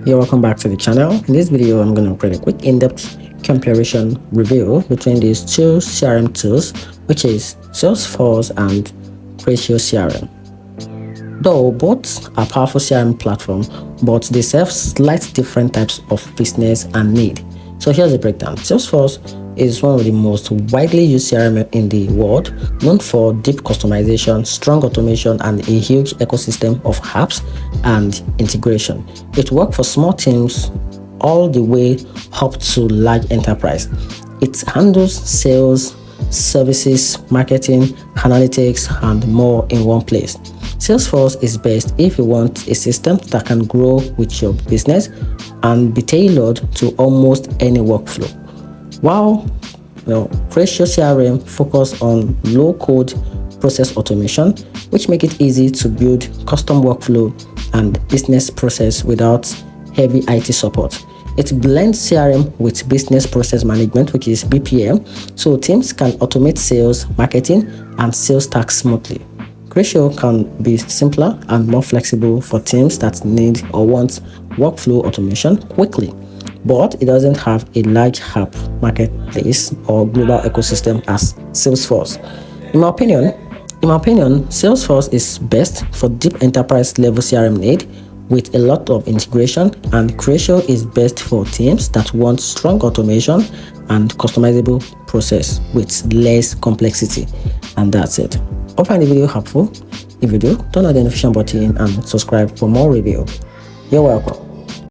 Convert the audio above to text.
You're welcome back to the channel. In this video, I'm going to create a quick in-depth comparison review between these two CRM tools, which is Salesforce and Creatio CRM. Though both are powerful CRM platforms, but they serve slightly different types of business and need. So here's the breakdown. Salesforce is one of the most widely used CRM in the world, known for deep customization, strong automation, and a huge ecosystem of apps and integration. It works for small teams all the way up to large enterprise. It handles sales, services, marketing, analytics, and more in one place. Salesforce is best if you want a system that can grow with your business and be tailored to almost any workflow. While Creatio CRM focus on low-code process automation, which make it easy to build custom workflow and business process without heavy IT support. It blends CRM with business process management, which is BPM, so teams can automate sales, marketing, and sales tasks smoothly. Creatio can be simpler and more flexible for teams that need or want workflow automation quickly, but it doesn't have a large app marketplace or global ecosystem as Salesforce. In my opinion, Salesforce is best for deep enterprise level CRM need with a lot of integration, and Creatio is best for teams that want strong automation and customizable process with less complexity. And that's it. Hope you find the video helpful. If you do, turn on the notification button and subscribe for more review. You're welcome.